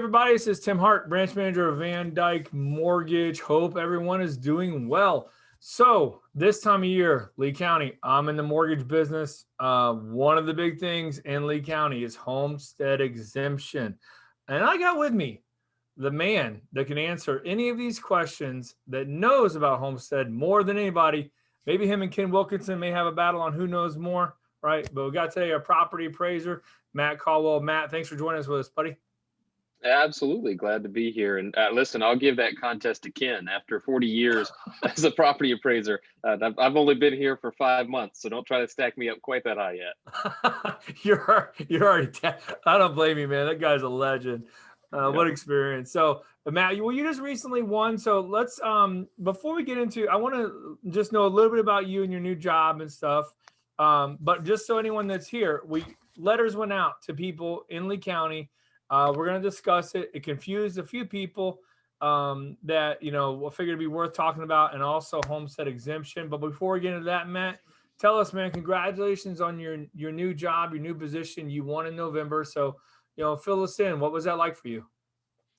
everybody, this is Tim Hart, branch manager of VanDyk Mortgage. Hope everyone is doing well. So this time of year, Lee County, I'm in the mortgage business. One of the big things in Lee County is homestead exemption. And I got with me the man that can answer any of these questions, that knows about homestead more than anybody. Maybe him and Ken Wilkinson may have a battle on who knows more, right? But we got today our property appraiser, Matt Caldwell. Matt, thanks for joining us with us, buddy. Absolutely. Glad to be here. And listen, I'll give that contest to Ken. After 40 years as a property appraiser, I've only been here for 5 months, so don't try to stack me up quite that high yet. You're already, I don't blame you, man. That guy's a legend. What experience. So Matt, you just recently won. So let's, before we get into, I want to just know a little bit about you and your new job and stuff. But just so anyone that's here, letters went out to people in Lee County. We're going to discuss it. It confused a few people that, we'll figure it'd be worth talking about, and also homestead exemption. But before we get into that, Matt, tell us, man, congratulations on your new job, your new position. You won in November. So, fill us in. What was that like for you?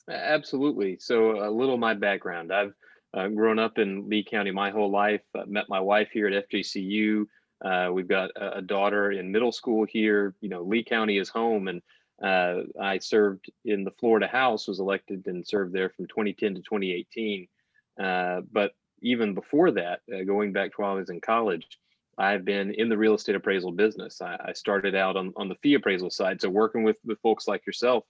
Absolutely. So a little of my background. I've grown up in Lee County my whole life. I met my wife here at FJCU. We've got a daughter in middle school here. Lee County is home, and I served in the Florida House, was elected and served there from 2010 to 2018. But even before that, going back to while I was in college, I've been in the real estate appraisal business. I started out on the fee appraisal side. So working with folks like yourself,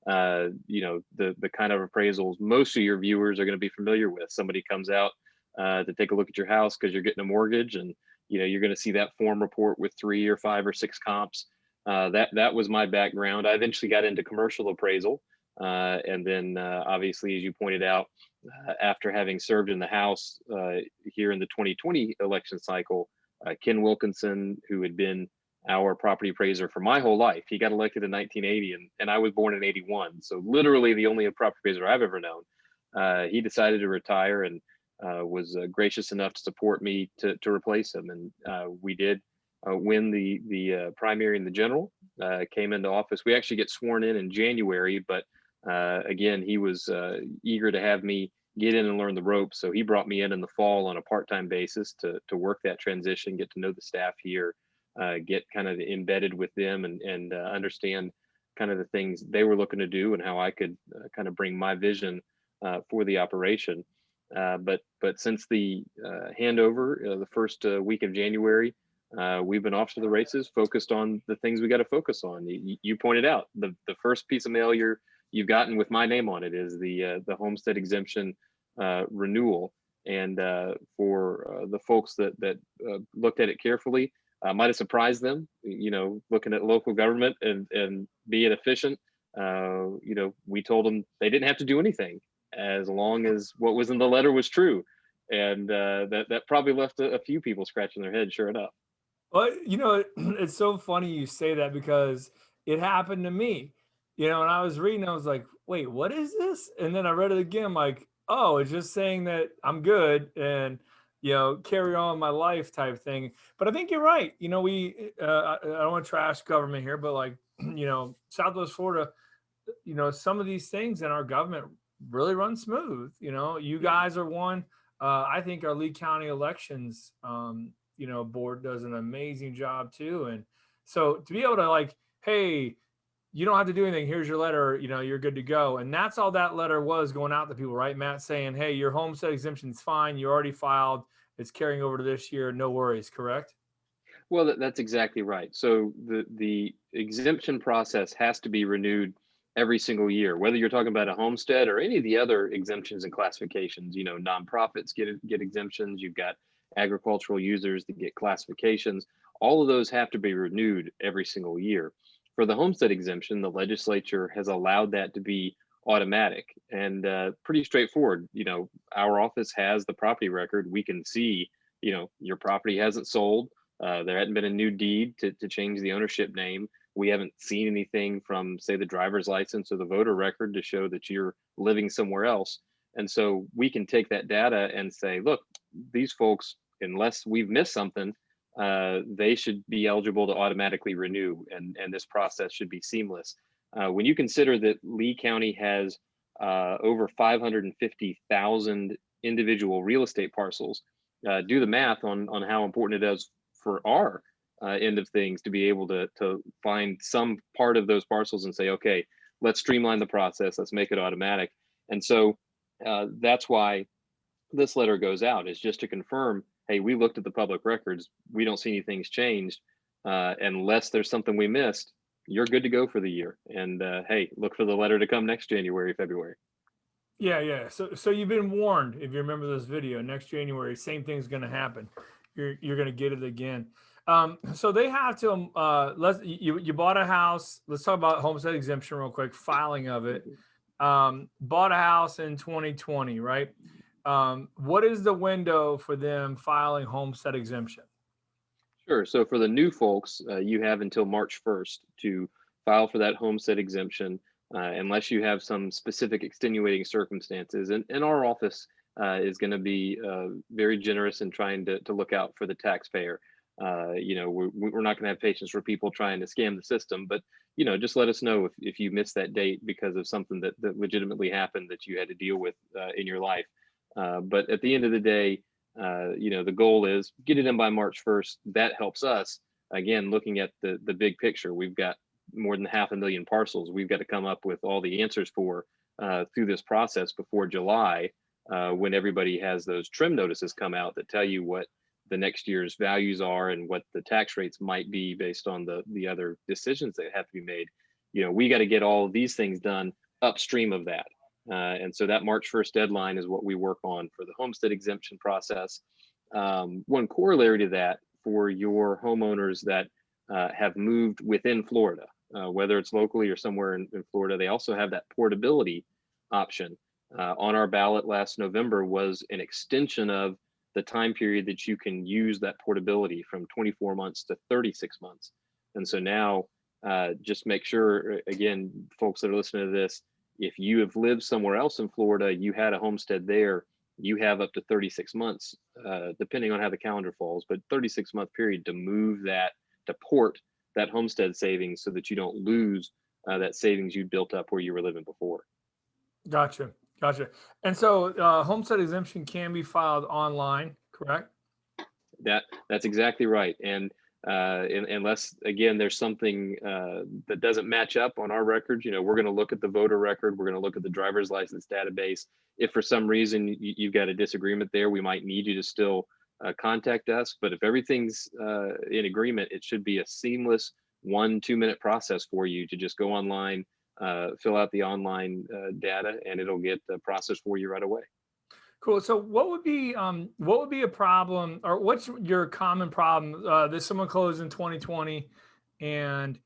the kind of appraisals most of your viewers are going to be familiar with. Somebody comes out to take a look at your house because you're getting a mortgage, and you're going to see that form report with 3 or 5 or 6 comps. That was my background. I eventually got into commercial appraisal. And then obviously, as you pointed out, after having served in the House here in the 2020 election cycle, Ken Wilkinson, who had been our property appraiser for my whole life, he got elected in 1980, and I was born in 81. So literally the only property appraiser I've ever known. He decided to retire and was gracious enough to support me to replace him. And we did win the primary and the general, came into office. We actually get sworn in January, but again, he was eager to have me get in and learn the ropes. So he brought me in the fall on a part-time basis to work that transition, get to know the staff here, get kind of embedded with them, and understand kind of the things they were looking to do and how I could kind of bring my vision for the operation. But since the handover, the first week of January, we've been off to the races, focused on the things we got to focus on. You pointed out the first piece of mail you've gotten with my name on it is the homestead exemption renewal. And for the folks that looked at it carefully, might have surprised them, looking at local government and being efficient. We told them they didn't have to do anything as long as what was in the letter was true. And that probably left a few people scratching their head, sure enough. Well, it's so funny you say that, because it happened to me. And I was reading, I was like, wait, what is this? And then I read it again, I'm like, oh, it's just saying that I'm good and, carry on my life type thing. But I think you're right. I don't want to trash government here, but like, Southwest Florida, some of these things in our government really run smooth. You guys are one. I think our Lee County elections, board does an amazing job too. And so to be able to like, hey, you don't have to do anything. Here's your letter, you're good to go. And that's all that letter was going out to people, right, Matt? Saying, hey, your homestead exemption is fine. You already filed. It's carrying over to this year. No worries, correct? Well, that's exactly right. So the exemption process has to be renewed every single year, whether you're talking about a homestead or any of the other exemptions and classifications. Nonprofits get exemptions. You've got agricultural users that get classifications. All of those have to be renewed every single year. For the homestead exemption, the legislature has allowed that to be automatic and pretty straightforward. Our office has the property record. We can see, your property hasn't sold. There hadn't been a new deed to change the ownership name. We haven't seen anything from, say, the driver's license or the voter record to show that you're living somewhere else. And so we can take that data and say, look, these folks, unless we've missed something, they should be eligible to automatically renew, and this process should be seamless. When you consider that Lee County has over 550,000 individual real estate parcels, do the math on how important it is for our end of things to be able to find some part of those parcels and say, okay, let's streamline the process, let's make it automatic. And so that's why this letter goes out, is just to confirm, hey, we looked at the public records, we don't see anything's changed. Unless there's something we missed, you're good to go for the year. And hey, look for the letter to come next January, February. Yeah. So you've been warned. If you remember this video, next January, same thing's going to happen. You're going to get it again. So they have to. You bought a house. Let's talk about homestead exemption real quick. Filing of it. Bought a house in 2020, right? What is the window for them filing homestead exemption? Sure. So for the new folks, you have until March 1st to file for that homestead exemption, unless you have some specific extenuating circumstances. And our office is going to be very generous in trying to look out for the taxpayer. We're not going to have patience for people trying to scam the system, but just let us know if you missed that date because of something that legitimately happened that you had to deal with in your life. But at the end of the day, the goal is get it in by March 1st. That helps us. Again, looking at the big picture, we've got more than 500,000 parcels we've got to come up with all the answers for through this process before July, when everybody has those trim notices come out that tell you what the next year's values are and what the tax rates might be based on the other decisions that have to be made. We got to get all of these things done upstream of that. And so that March 1st deadline is what we work on for the homestead exemption process. One corollary to that for your homeowners that have moved within Florida, whether it's locally or somewhere in Florida, they also have that portability option. On our ballot last November was an extension of the time period that you can use that portability from 24 months to 36 months. And so now just make sure, again, folks that are listening to this, if you have lived somewhere else in Florida, you had a homestead there, you have up to 36 months, depending on how the calendar falls, but 36-month period to move that, to port that homestead savings so that you don't lose that savings you built up where you were living before. Gotcha. And so homestead exemption can be filed online, correct? That's exactly right. And unless, again, there's something that doesn't match up on our records, we're going to look at the voter record. We're going to look at the driver's license database. If for some reason you've got a disagreement there, we might need you to still contact us. But if everything's in agreement, it should be a seamless 1-2 minute process for you to just go online, fill out the online data, and it'll get processed for you right away. Cool. So what would be a problem, or what's your common problem? That someone closed in 2020 and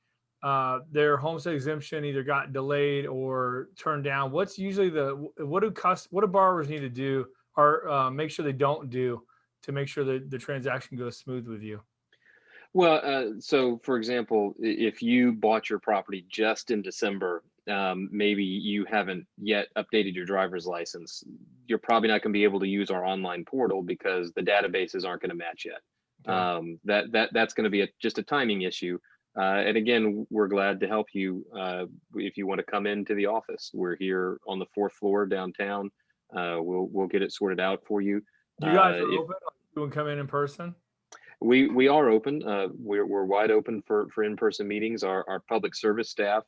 their homestead exemption either got delayed or turned down. What's usually what do borrowers need to do or make sure they don't do to make sure that the transaction goes smooth with you? Well, so for example, if you bought your property just in December, maybe you haven't yet updated your driver's license, you're probably not going to be able to use our online portal because the databases aren't going to match yet. Okay. That's going to be just a timing issue. And again, we're glad to help you if you want to come into the office. We're here on the 4th floor downtown. We'll get it sorted out for you. You guys are open? You can come in person? We are open. We're wide open for in-person meetings. Our public service staff,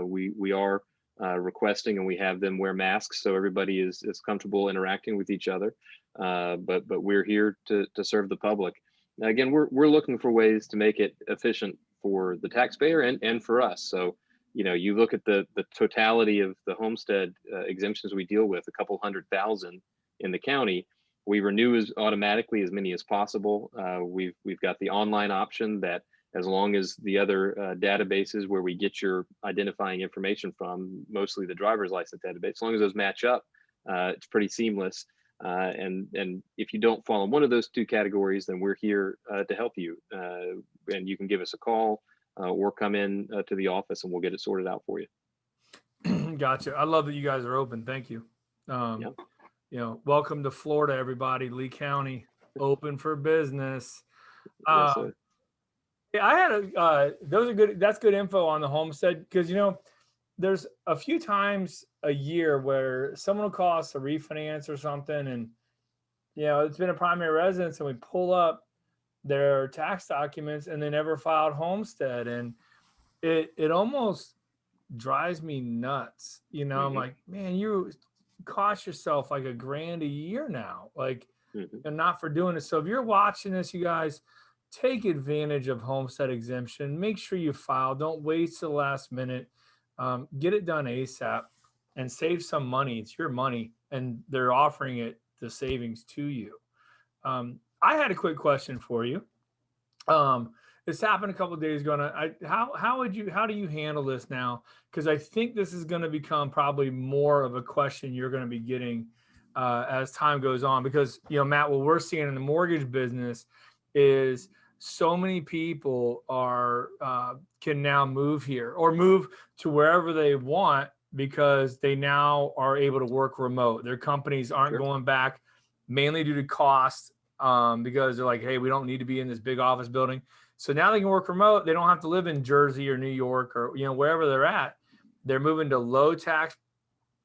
we are requesting, and we have them wear masks so everybody is comfortable interacting with each other. But we're here to serve the public. Again, we're looking for ways to make it efficient for the taxpayer and for us. So you look at the totality of the homestead exemptions we deal with, a couple 100,000 in the county. We renew automatically as many as possible. We've got the online option that, as long as the other databases where we get your identifying information from, mostly the driver's license database, as long as those match up, it's pretty seamless. And if you don't fall in one of those 2 categories, then we're here to help you. And you can give us a call or come in to the office and we'll get it sorted out for you. Gotcha. I love that you guys are open. Thank you. Welcome to Florida, everybody. Lee County, open for business. Yes, yeah, I had those are good. That's good info on the homestead because there's a few times a year where someone will call us a refinance or something, and it's been a primary residence, and we pull up their tax documents and they never filed homestead, and it almost drives me nuts. I'm Hmm. like, man, you cost yourself like $1,000 a year now, like, Hmm. and not for doing it. So if you're watching this, you guys, take advantage of homestead exemption. Make sure you file. Don't wait till the last minute. Get it done ASAP and save some money. It's your money, and they're offering it the savings to you. I had a quick question for you. Um, this happened a couple of days ago. And how do you handle this now? Because I think this is going to become probably more of a question you're going to be getting as time goes on. Because Matt, what we're seeing in the mortgage business is so many people are can now move here or move to wherever they want because they now are able to work remote. Their companies aren't Sure. going back mainly due to cost, because they're like, hey, we don't need to be in this big office building. So now they can work remote. They don't have to live in Jersey or New York or wherever they're at. They're moving to low tax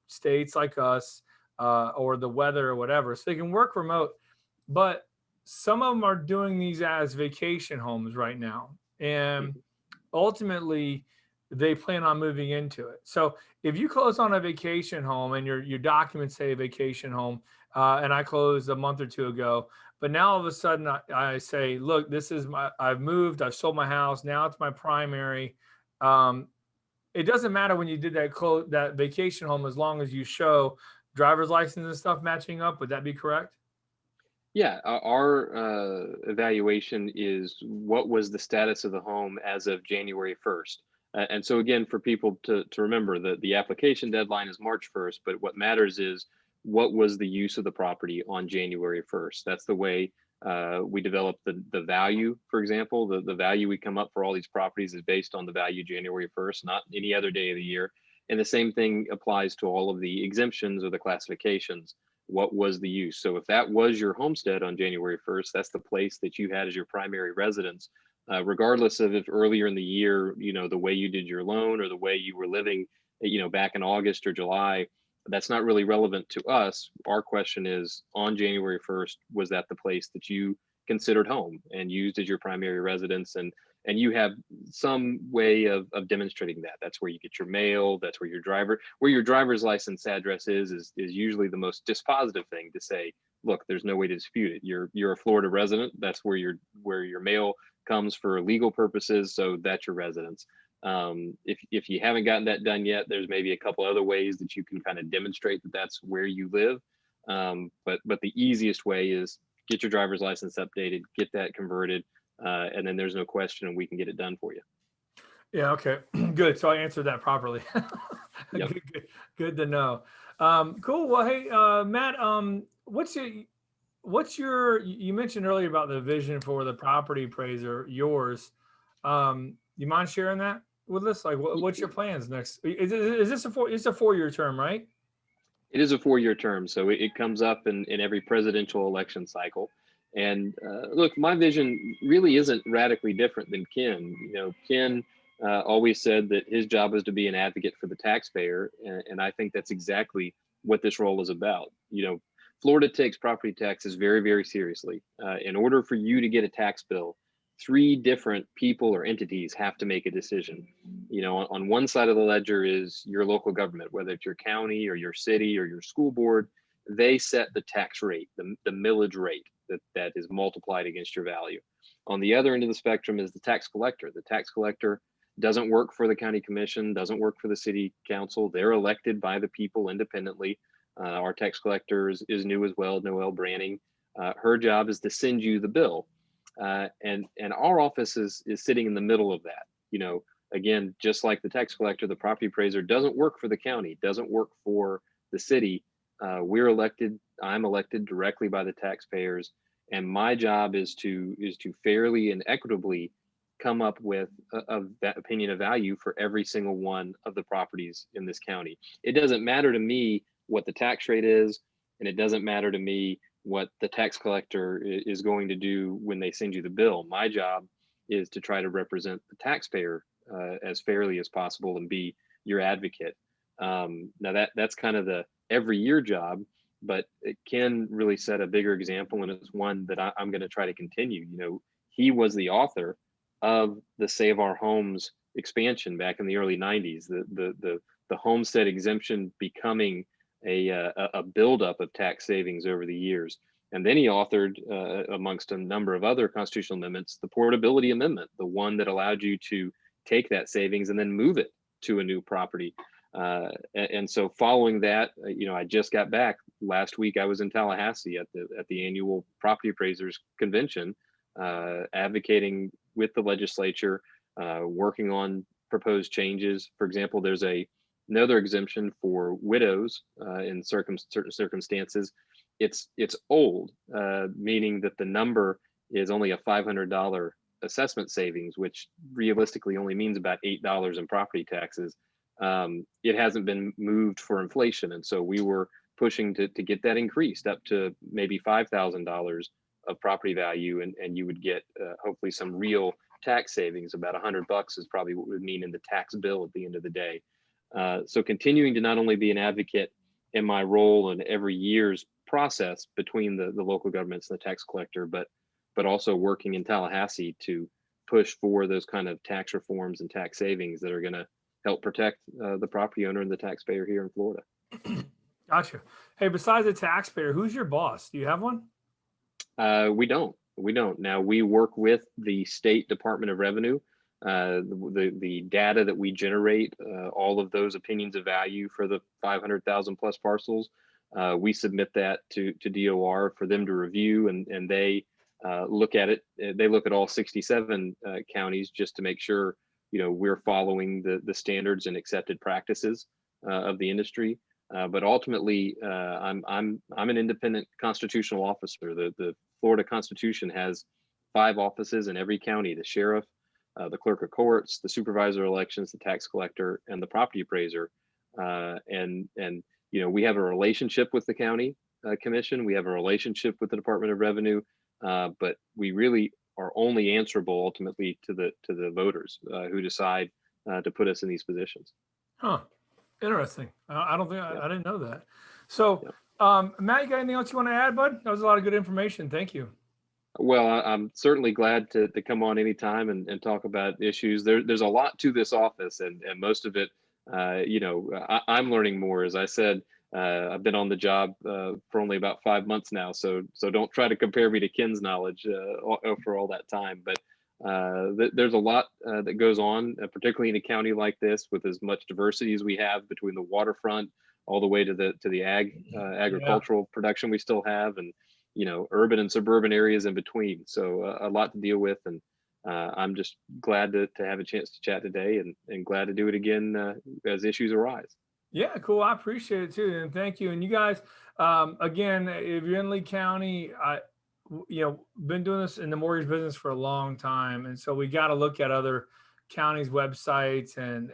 states like us, or the weather or whatever, so they can work remote. But some of them are doing these as vacation homes right now, and Hmm. ultimately they plan on moving into it. So if you close on a vacation home and your documents say vacation home, and I closed a month or two ago, but now all of a sudden I say, look, I've moved, I've sold my house, now it's my primary. Um, it doesn't matter when you did that vacation home, as long as you show driver's license and stuff matching up. Would that be correct? Yeah, our evaluation is what was the status of the home as of January 1st. And so again, for people to remember that the application deadline is March 1st, but what matters is what was the use of the property on January 1st. That's the way we develop the value. For example, the value we come up for all these properties is based on the value January 1st, not any other day of the year. And the same thing applies to all of the exemptions or the classifications. What was the use? So if that was your homestead on January 1st, that's the place that you had as your primary residence, regardless of if earlier in the year, the way you did your loan or the way you were living, back in August or July, that's not really relevant to us. Our question is, on January 1st, was that the place that you considered home and used as your primary residence? And you have some way of demonstrating that. That's where you get your mail. That's where your driver's license address is usually the most dispositive thing to say. Look, there's no way to dispute it. You're a Florida resident. That's where your mail comes for legal purposes. So that's your residence. If you haven't gotten that done yet, there's maybe a couple other ways that you can kind of demonstrate that that's where you live. But the easiest way is get your driver's license updated, get that converted, and then there's no question, and we can get it done for you. Yeah. Okay. Good. So I answered that properly. Yep. Good to know. Cool. Well, hey, Matt, you mentioned earlier about the vision for the property appraiser, yours. You mind sharing that with us? Like, what's your plans next? Is this it's a 4-year term, right? It is a 4-year term, so it comes up in every presidential election cycle. And look, my vision really isn't radically different than Ken. Ken always said that his job was to be an advocate for the taxpayer, and I think that's exactly what this role is about. Florida takes property taxes very, very seriously. In order for you to get a tax bill, 3 different people or entities have to make a decision. On one side of the ledger is your local government, whether it's your county or your city or your school board. They set the tax rate, the millage rate that is multiplied against your value. On the other end of the spectrum is the tax collector. The tax collector doesn't work for the county commission, doesn't work for the city council. They're elected by the people independently. Our tax collector is new as well, Noelle Branning. Her job is to send you the bill. And our office is sitting in the middle of that. Again, just like the tax collector, the property appraiser doesn't work for the county, doesn't work for the city. I'm elected directly by the taxpayers, and my job is to fairly and equitably come up with that opinion of value for every single one of the properties in this county. It doesn't matter to me what the tax rate is, and it doesn't matter to me what the tax collector is going to do when they send you the bill. My job is to try to represent the taxpayer as fairly as possible and be your advocate. Now that's kind of the every year job, but it can really set a bigger example, and it's one that I'm going to try to continue. He was the author of the Save Our Homes expansion back in the early 90s, the Homestead Exemption becoming a buildup of tax savings over the years. And then he authored, amongst a number of other constitutional amendments, the Portability Amendment, the one that allowed you to take that savings and then move it to a new property. And so following that, I just got back last week. I was in Tallahassee at the annual Property Appraisers Convention, advocating with the legislature, working on proposed changes. For example, there's another exemption for widows in certain circumstances. It's old, meaning that the number is only a $500 assessment savings, which realistically only means about $8 in property taxes. It hasn't been moved for inflation, and so we were pushing to get that increased up to maybe $5,000 of property value, and you would get hopefully some real tax savings. About $100 is probably what it would mean in the tax bill at the end of the day. So continuing to not only be an advocate in my role in every year's process between the local governments and the tax collector, but also working in Tallahassee to push for those kind of tax reforms and tax savings that are going to help protect the property owner and the taxpayer here in Florida. Gotcha. Hey, besides the taxpayer, who's your boss? Do you have one? We don't. Now we work with the State Department of Revenue. The data that we generate, all of those opinions of value for the 500,000 plus parcels, we submit that to DOR for them to review, and they look at it. They look at all 67 counties just to make sure we're following the standards and accepted practices of the industry. But ultimately, I'm an independent constitutional officer. The Florida Constitution has 5 offices in every county: the sheriff, the clerk of courts, the supervisor of elections, the tax collector, and the property appraiser. And we have a relationship with the county commission. We have a relationship with the Department of Revenue, but we really are only answerable ultimately to the voters who decide to put us in these positions. Huh. Interesting. I don't think I didn't know that. So, Matt, you got anything else you want to add, bud? That was a lot of good information. Thank you. Well, I'm certainly glad to come on anytime and talk about issues. There's a lot to this office, and most of it, I'm learning more. As I said, I've been on the job for only about 5 months now, so don't try to compare me to Ken's knowledge for all that time. But there's a lot that goes on, particularly in a county like this, with as much diversity as we have between the waterfront all the way to the agricultural production we still have, and urban and suburban areas in between. So a lot to deal with, and I'm just glad to have a chance to chat today, and glad to do it again as issues arise. Yeah, cool. I appreciate it too, and thank you. And you guys, again, if you're in Lee County, been doing this in the mortgage business for a long time, and so we got to look at other counties' websites, and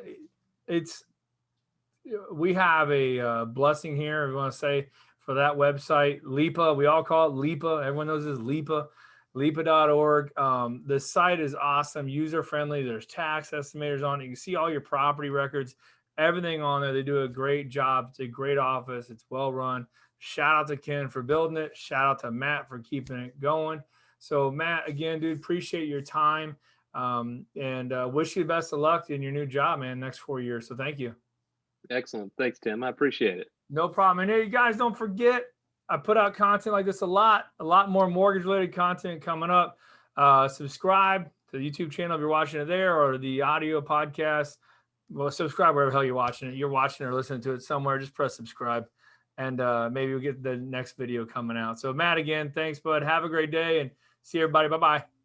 we have a blessing here, if you want to say, for that website, LEEPA. We all call it LEEPA. Everyone knows this, LEEPA, LEEPA.org. The site is awesome, user-friendly. There's tax estimators on it. You can see all your property records, everything on there. They do a great job. It's a great office. It's well run. Shout out to Ken for building it. Shout out to Matt for keeping it going. So Matt, again, dude, appreciate your time, and wish you the best of luck in your new job, man, next 4 years. So thank you. Excellent. Thanks, Tim. I appreciate it. No problem. And hey, you guys, don't forget, I put out content like this a lot more mortgage related content coming up. Subscribe to the YouTube channel if you're watching it there, or the audio podcast. Well, subscribe wherever the hell you're watching it. You're watching or listening to it somewhere. Just press subscribe, and maybe we'll get the next video coming out. So Matt, again, thanks, bud. Have a great day, and see everybody. Bye-bye.